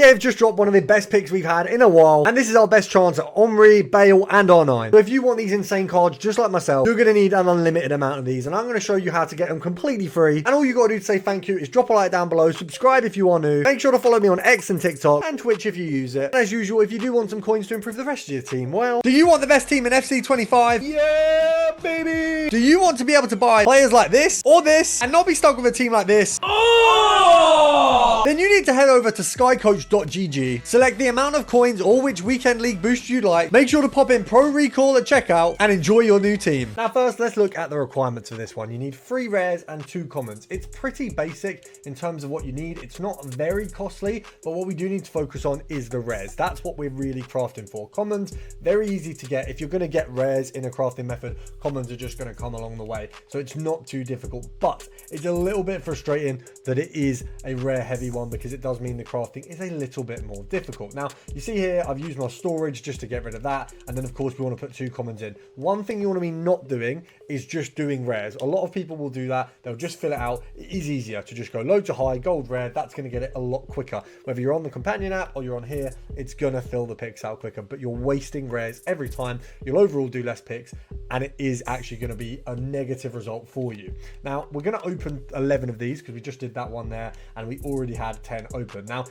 EA have just dropped one of the best picks we've had in a while, and this is our best chance at Omri, Bale, and R9. So if you want these insane cards just like myself, you're going to need an unlimited amount of these, and I'm going to show you how to get them completely free. And all you got to do to say thank you is drop a like down below, subscribe if you are new, make sure to follow me on X and TikTok, and Twitch if you use it. And as usual, if you do want some coins to improve the rest of your team, well, do you want the best team in FC25? Yeah, baby! Do you want to be able to buy players like this, or this, and not be stuck with a team like this? Oh! Then you need to head over to skycoach.gg, select the amount of coins or which weekend league boost you'd like, make sure to pop in Pro Recall at checkout, and enjoy your new team. Now first, let's look at the requirements for this one. You need 3 rares and 2 commons. It's pretty basic in terms of what you need. It's not very costly, but what we do need to focus on is the rares. That's what we're really crafting for. Commons, very easy to get. If you're going to get rares in a crafting method, commons are just going to come along the way. So it's not too difficult, but it's a little bit frustrating that it is a rare heavy one, because it does mean the crafting is a little bit more difficult. Now you see here I've used my storage just to get rid of that, and then of course we want to put 2 commons in. One thing you want to be not doing is just doing rares. A lot of people will do that. They'll just fill it out. It is easier to just go low to high, gold, rare. That's going to get it a lot quicker. Whether you're on the companion app or you're on here, it's going to fill the picks out quicker, but you're wasting rares every time. You'll overall do less picks, and it is actually going to be a negative result for you. Now we're going to open 11 of these because we just did that one there and we already had 10 open. Now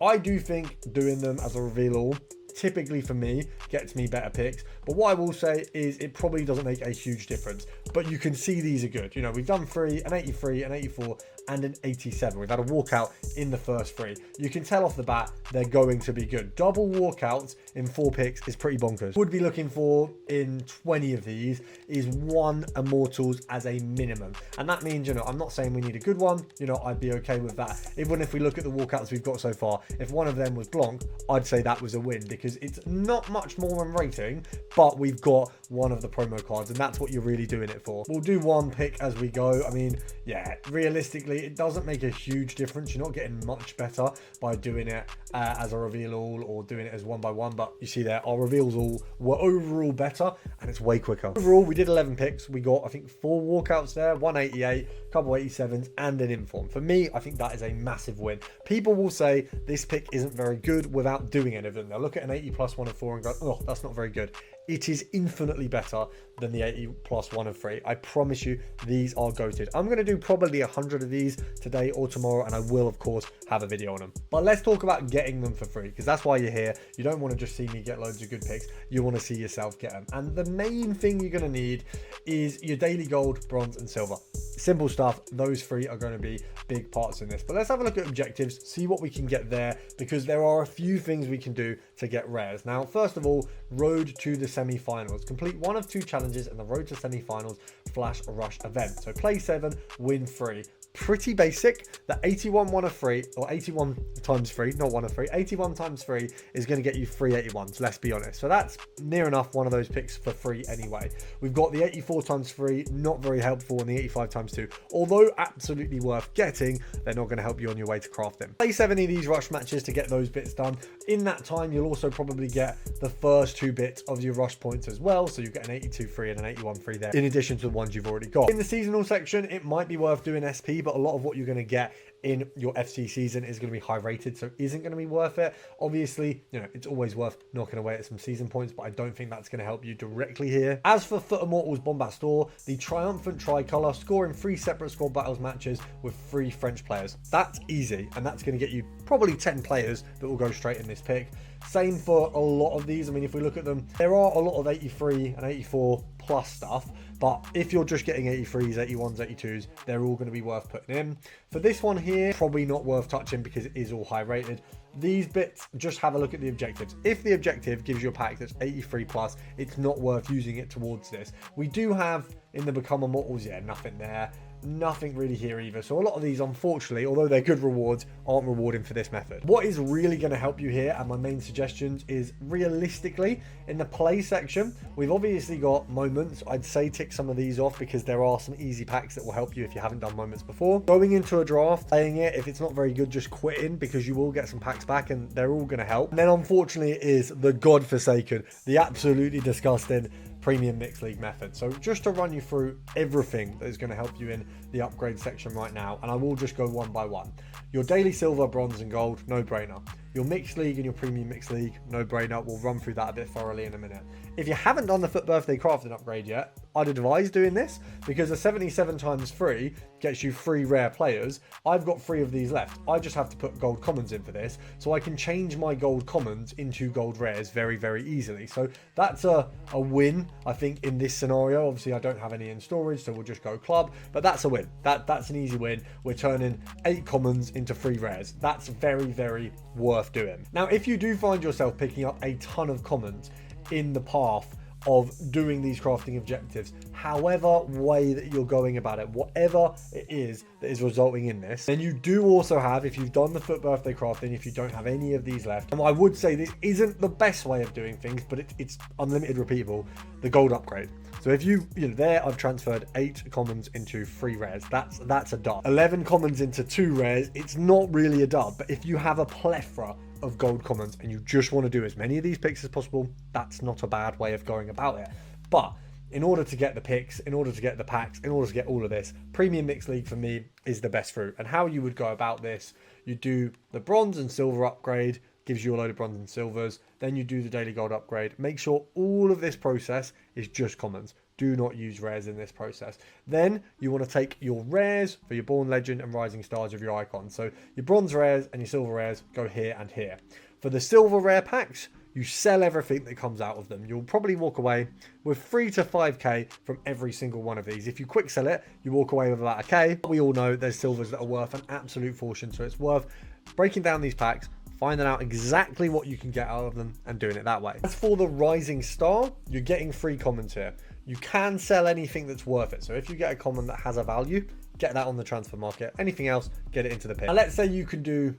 I do think doing them as a reveal all typically for me gets me better picks, but what I will say is it probably doesn't make a huge difference. But you can see these are good. You know, we've done 3, an 83, an 84, and an 87. We've had a walkout in the first 3. You can tell off the bat they're going to be good. Double walkouts in 4 picks is pretty bonkers. Would be looking for in 20 of these is 1 immortals as a minimum, and that means, you know, I'm not saying we need a good one. You know, I'd be okay with that. Even if we look at the walkouts we've got so far, if one of them was Blanc, I'd say that was a win, because it's not much more in rating, but we've got one of the promo cards, and that's what you're really doing it for. We'll do 1 pick as we go. I mean, yeah, realistically it doesn't make a huge difference. You're not getting much better by doing it as a reveal all or doing it as 1 by 1, but you see there our reveals all were overall better, and it's way quicker. Overall we did 11 picks. We got, I think, 4 walkouts there, 188, a couple 87s, and an inform. For me, I think that is a massive win. People will say this pick isn't very good without doing any of them. They'll look at an 80 plus 1 of 4 and go, oh, that's not very good. It is infinitely better than the 80 plus 1 of 3. I promise you, these are goated. I'm going to do probably 100 of these today or tomorrow, and I will, of course, have a video on them. But let's talk about getting them for free, because that's why you're here. You don't want to just see me get loads of good picks. You want to see yourself get them. And the main thing you're going to need is your daily gold, bronze, and silver. Simple stuff. Those 3 are going to be big parts in this. But let's have a look at objectives, see what we can get there, because there are a few things we can do to get rares. Now, first of all, road to the semi-finals. Complete 1 of 2 challenges in the road to semi-finals flash rush event. So play 7, win 3. Pretty basic. The 81 1 of 3, or 81 times 3, not 1 of 3, 81 times 3 is going to get you 3 81s, let's be honest. So that's near enough one of those picks for free anyway. We've got the 84 times 3, not very helpful, and the 85 times 2, although absolutely worth getting, they're not going to help you on your way to craft them. Play 70 of these rush matches to get those bits done. In that time, you'll also probably get the first 2 bits of your rush points as well, so you get an 82 free and an 81 free there, in addition to the ones you've already got. In the seasonal section, it might be worth doing SP, but a lot of what you're going to get in your FC season is going to be high rated, so isn't going to be worth it. Obviously, you know, it's always worth knocking away at some season points, but I don't think that's going to help you directly here. As for Foot Immortals Bombastor, the triumphant tricolour, scoring 3 separate squad battles matches with 3 French players. That's easy, and that's going to get you probably 10 players that will go straight in this pick. Same for a lot of these. I mean, if we look at them, there are a lot of 83 and 84 plus stuff, but if you're just getting 83s, 81s, 82s, they're all going to be worth putting in. For this one here, probably not worth touching because it is all high rated. These bits, just have a look at the objectives. If the objective gives you a pack that's 83 plus, it's not worth using it towards this. We do have in the Become Immortals, yeah, nothing there. Nothing really here either. So a lot of these, unfortunately, although they're good rewards, aren't rewarding for this method. What is really going to help you here, and my main suggestions, is realistically in the play section, we've obviously got moments. I'd say tick some of these off because there are some easy packs that will help you if you haven't done moments before. Going into a draft, playing it, if it's not very good, just quitting, because you will get some packs back and they're all going to help. And then unfortunately it is the godforsaken, the absolutely disgusting premium mixed league method. So just to run you through everything that is going to help you in the upgrade section right now, and I will just go one by one. Your daily silver, bronze and gold, no brainer. your mixed league and your premium mixed league, no brainer. We'll run through that a bit thoroughly in a minute. If you haven't done the FUT birthday crafting upgrade yet, I'd advise doing this because a 77 times 3 gets you 3 rare players. I've got 3 of these left. I just have to put gold commons in for this, so I can change my gold commons into gold rares very, very easily. So that's a win, I think, in this scenario. Obviously, I don't have any in storage, so we'll just go club, but that's a win. That's an easy win. We're turning 8 commons into 3 rares. That's very, very worth doing. Now, if you do find yourself picking up a ton of commons in the path of doing these crafting objectives, however way that you're going about it, whatever it is that is resulting in this, then you do also have, if you've done the FUT birthday crafting, if you don't have any of these left, and I would say this isn't the best way of doing things, but it's unlimited repeatable, the gold upgrade. So if you know, there I've transferred 8 commons into 3 rares. That's a dub. 11 commons into 2 rares. It's not really a dub, but if you have a plethora of gold commons and you just want to do as many of these picks as possible, that's not a bad way of going about it. But in order to get the picks, in order to get the packs, in order to get all of this, Premium Mixed League for me is the best route. And how you would go about this, you do the bronze and silver upgrade, gives you a load of bronze and silvers. Then you do the daily gold upgrade. Make sure all of this process is just commons. Do not use rares in this process. Then you want to take your rares for your Born Legend and Rising Stars of your icons. So your bronze rares and your silver rares go here and here. For the silver rare packs, you sell everything that comes out of them. You'll probably walk away with 3 to 5k from every single one of these. If you quick sell it, you walk away with about a k. We all know there's silvers that are worth an absolute fortune, so it's worth breaking down these packs, finding out exactly what you can get out of them and doing it that way. As for the Rising Star, you're getting free commons here. You can sell anything that's worth it. So if you get a common that has a value, get that on the transfer market. Anything else, get it into the pit. Now let's say you can do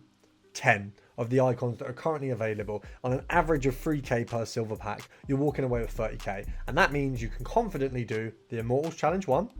10 of the icons that are currently available on an average of 3k per silver pack. You're walking away with 30k. And that means you can confidently do the Immortals Challenge 1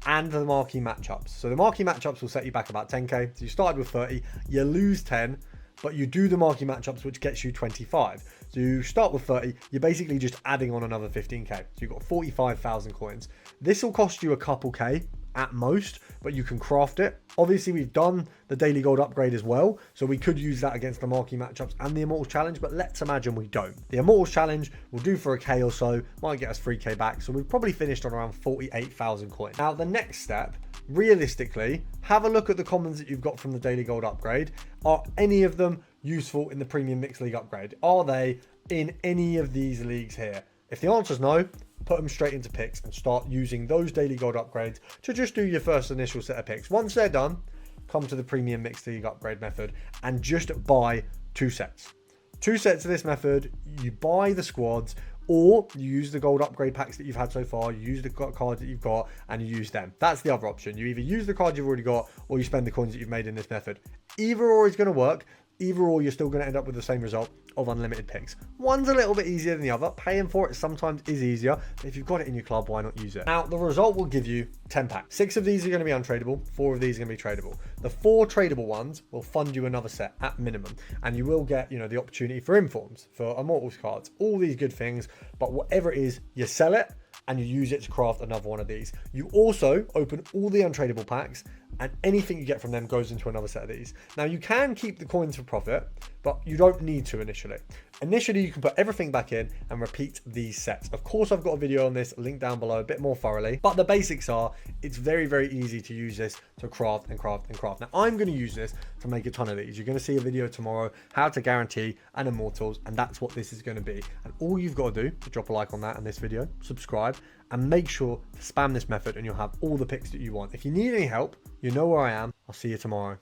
and the marquee matchups. So the marquee matchups will set you back about 10k. So you started with 30, you lose 10, but you do the marquee matchups, which gets you 25. So you start with 30, you're basically just adding on another 15k. So you've got 45,000 coins. This will cost you a couple k at most, but you can craft it. Obviously, we've done the daily gold upgrade as well, so we could use that against the marquee matchups and the Immortals Challenge, but let's imagine we don't. The Immortals Challenge will do for a k or so, might get us 3k back, so we've probably finished on around 48,000 coins. Now, the next step, realistically, have a look at the commons that you've got from the daily gold upgrade. Are any of them useful in the Premium Mixed League upgrade? Are they in any of these leagues here? If the answer is no, put them straight into picks and start using those daily gold upgrades to just do your first initial set of picks. Once they're done, come to the Premium Mixed League upgrade method and just buy 2 sets. 2 sets of this method, you buy the squads, or you use the gold upgrade packs that you've had so far, you use the cards that you've got, and you use them. That's the other option. You either use the cards you've already got, or you spend the coins that you've made in this method. Either or is going to work. Either or, you're still going to end up with the same result of unlimited picks. One's a little bit easier than the other. Paying for it sometimes is easier. But if you've got it in your club, why not use it? Now, the result will give you 10 packs. 6 of these are going to be untradeable. 4 of these are going to be tradable. The 4 tradable ones will fund you another set at minimum. And you will get, you know, the opportunity for informs, for Immortals cards, all these good things. But whatever it is, you sell it and you use it to craft another one of these. You also open all the untradeable packs, and anything you get from them goes into another set of these. Now, you can keep the coins for profit, but you don't need to initially. Initially, you can put everything back in and repeat these sets. Of course, I've got a video on this, linked down below, a bit more thoroughly, but the basics are, it's very, very easy to use this to craft and craft and craft. Now, I'm going to use this to make a ton of these. You're going to see a video tomorrow, how to guarantee an Immortals, and that's what this is going to be. And all you've got to do is drop a like on that and this video, subscribe, and make sure to spam this method and you'll have all the picks that you want. If you need any help, you know where I am. I'll see you tomorrow.